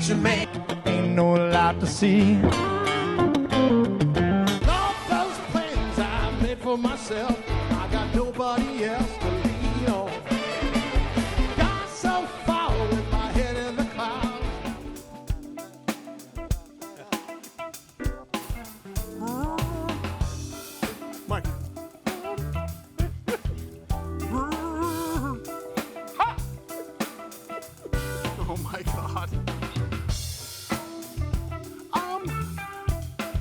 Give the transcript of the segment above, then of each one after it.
preacher man. Ain't no lot to see. All those plans I made for myself, I got nobody else to lean on. Got so far with my head in the clouds. Mike. Oh my God.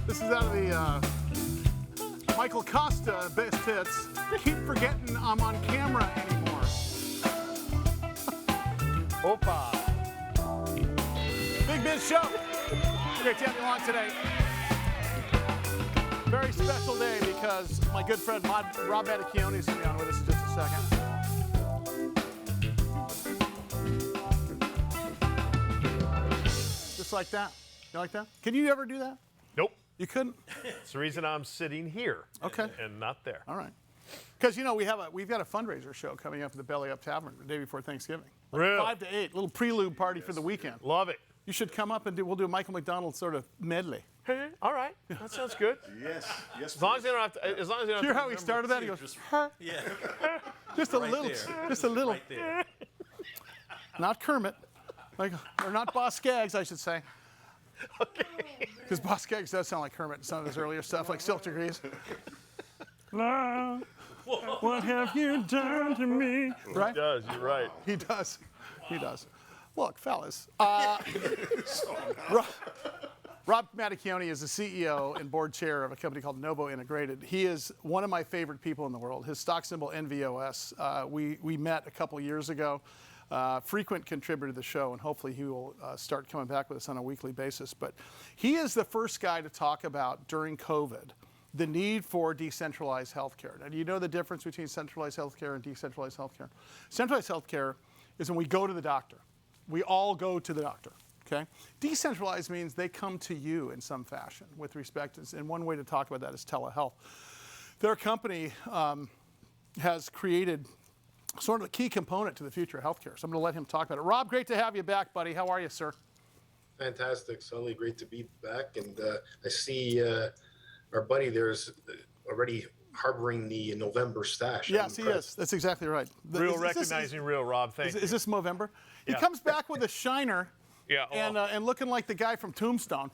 This is out of the Michael Costa Best Hits. Keep forgetting I'm on camera anymore. Opa. Big Biz Show. Great to have you along today. Very special day because my good friend Rob Mattachione is going to be on with us in just a second. Just like that. You like that? Can you ever do that? Nope. You couldn't? It's the reason I'm sitting here. Okay. And not there. All right. Because, you know, we've got a fundraiser show coming up at the Belly Up Tavern the day before Thanksgiving. Really? 5 to 8, little prelude party for the weekend. Love it. You should come up and we'll do a Michael McDonald sort of medley. All right. That sounds good. Yes. As long as they don't have to. As long as they don't Hear have how to he started that? He goes, Yeah. just a Right little, there. just a little. Right there. Not Kermit, or not Boss Skaggs, I should say. Okay. Because Boss Skaggs does sound like Kermit in some of his earlier stuff, like Silk Degrees. Love, what have you done to me? Right? He does. You're right. He does. He does. Look, fellas. Rob Mattachione is the CEO and board chair of a company called Novo Integrated. He is one of my favorite people in the world. His stock symbol, NVOS. We met a couple years ago. Frequent contributor to the show, and hopefully he will start coming back with us on a weekly basis. But he is the first guy to talk about, during COVID, the need for decentralized healthcare. Now, do you know the difference between centralized healthcare and decentralized healthcare? Centralized healthcare is when we go to the doctor. We all go to the doctor, okay? Decentralized means they come to you in some fashion with respect, and one way to talk about that is telehealth. Their company has created sort of a key component to the future of healthcare. So I'm going to let him talk about it. Rob, great to have you back, buddy. How are you, sir? Fantastic, Sully. Great to be back. And I see our buddy there is already harboring the November stash. Yes, he is. That's exactly right. Real recognizing real, Rob. Thank you. Is this Movember? He Yeah. comes back with a shiner Yeah. and looking like the guy from Tombstone.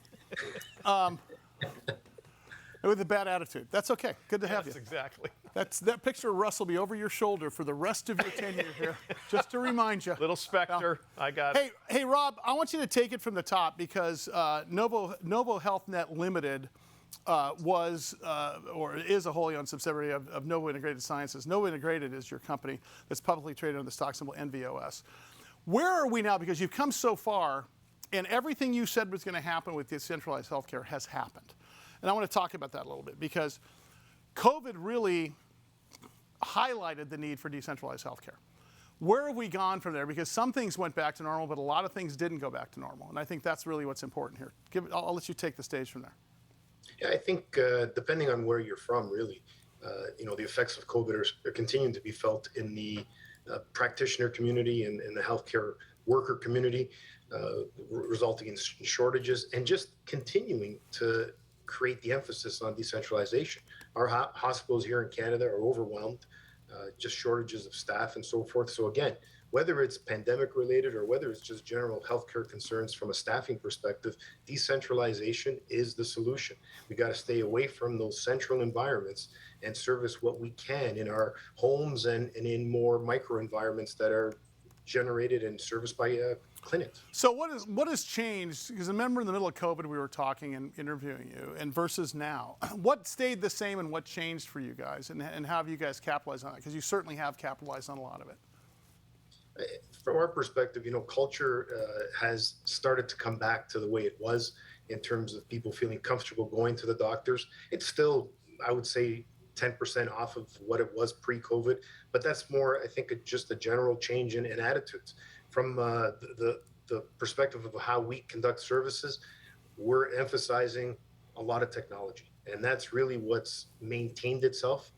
With a bad attitude. That's okay. Good to have Yes, you. exactly. That picture of Russ will be over your shoulder for the rest of your tenure here, just to remind you. Little Spectre. I got it. Hey, Rob, I want you to take it from the top because Novo Health Net Limited was or is a wholly owned subsidiary of Novo Integrated Sciences. Novo Integrated is your company that's publicly traded under the stock symbol NVOS. Where are we now? Because you've come so far, and everything you said was going to happen with decentralized healthcare has happened. And I want to talk about that a little bit because COVID really highlighted the need for decentralized healthcare. Where have we gone from there? Because some things went back to normal, but a lot of things didn't go back to normal. And I think that's really what's important here. I'll let you take the stage from there. Yeah, I think depending on where you're from, really, the effects of COVID are continuing to be felt in the practitioner community and the healthcare worker community, resulting in shortages and just continuing to create the emphasis on decentralization. Our hospitals here in Canada are overwhelmed, just shortages of staff and so forth. So again, whether it's pandemic related or whether it's just general healthcare concerns from a staffing perspective, decentralization is the solution. We got to stay away from those central environments and service what we can in our homes and in more micro environments that are generated and serviced by clinics. So what has changed? Because remember in the middle of COVID we were talking and interviewing you, and versus now, what stayed the same and what changed for you guys, and how have you guys capitalized on it? Because you certainly have capitalized on a lot of it. From our perspective, culture has started to come back to the way it was in terms of people feeling comfortable going to the doctors. It's still, I would say, 10% off of what it was pre-COVID, but that's more, I think, just a general change in attitudes. From the perspective of how we conduct services, we're emphasizing a lot of technology, and that's really what's maintained itself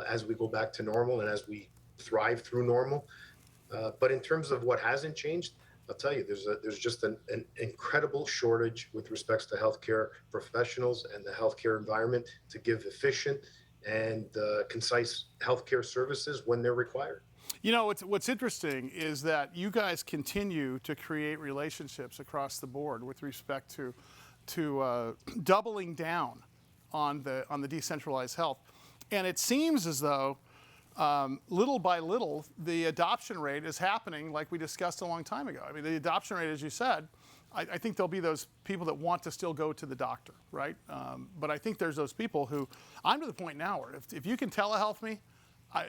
as we go back to normal and as we thrive through normal. But in terms of what hasn't changed, I'll tell you, there's just an incredible shortage with respects to healthcare professionals and the healthcare environment to give efficient and concise healthcare services when they're required. You know, what's interesting is that you guys continue to create relationships across the board with respect to doubling down on the decentralized health, and it seems as though little by little the adoption rate is happening like we discussed a long time ago. I mean, the adoption rate, as you said, I think there'll be those people that want to still go to the doctor, right? But I think there's those people who, I'm to the point now where if you can telehealth me,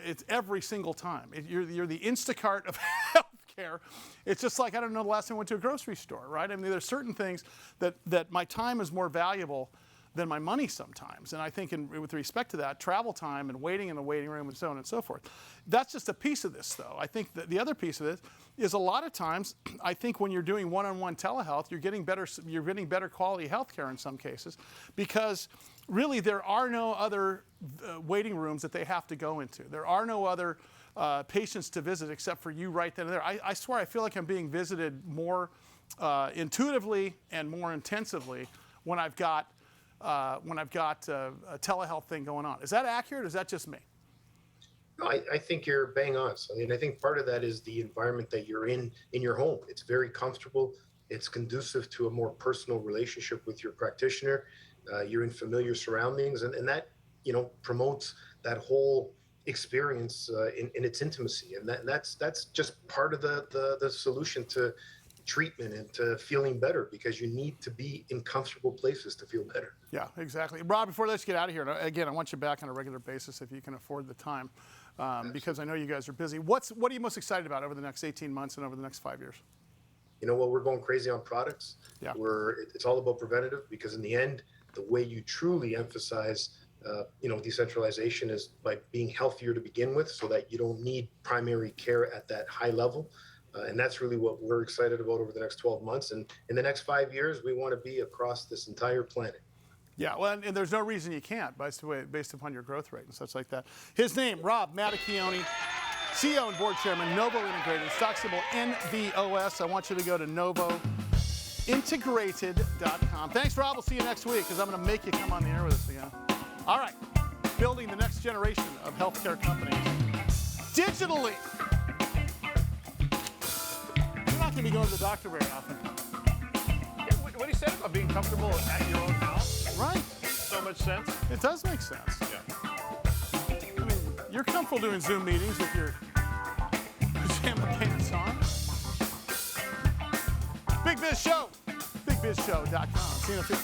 it's every single time. You're the Instacart of healthcare. It's just like, I don't know the last time I went to a grocery store, right? I mean, there's certain things that my time is more valuable than my money sometimes. And I think with respect to that, travel time and waiting in the waiting room and so on and so forth. That's just a piece of this, though. I think that the other piece of it is a lot of times, I think when you're doing one-on-one telehealth, you're getting better quality healthcare in some cases, because really there are no other waiting rooms that they have to go into. There are no other patients to visit except for you right then and there. I swear I feel like I'm being visited more intuitively and more intensively when I've got a telehealth thing going on. Is that accurate, or is that just me? No, I think you're bang on. I mean, I think part of that is the environment that you're in your home. It's very comfortable. It's conducive to a more personal relationship with your practitioner. You're in familiar surroundings, and that, promotes that whole experience in its intimacy. And that's just part of the solution to treatment and to feeling better, because you need to be in comfortable places to feel better. Yeah, exactly. Rob, before let's get out of here, again, I want you back on a regular basis if you can afford the time, because I know you guys are busy. What are you most excited about over the next 18 months and over the next 5 years? You know what? We're going crazy on products. Yeah. It's all about preventative, because in the end, the way you truly emphasize decentralization is by being healthier to begin with, so that you don't need primary care at that high level. And that's really what we're excited about over the next 12 months. And in the next 5 years, we want to be across this entire planet. Yeah, well, and there's no reason you can't, based upon your growth rate and such like that. His name, Rob Mattachione, CEO and board chairman, Novo Integrated, stock symbol NVOS. I want you to go to novointegrated.com. Thanks, Rob. We'll see you next week, because I'm going to make you come on the air with us again. All right, building the next generation of healthcare companies digitally. You're not going to be going to the doctor very often. Yeah, what he said about being comfortable at your own house. Right. So much sense. It does make sense. Yeah. I mean, you're comfortable doing Zoom meetings with your pajama pants on. Big Biz Show. BigBizShow.com. See you in a few.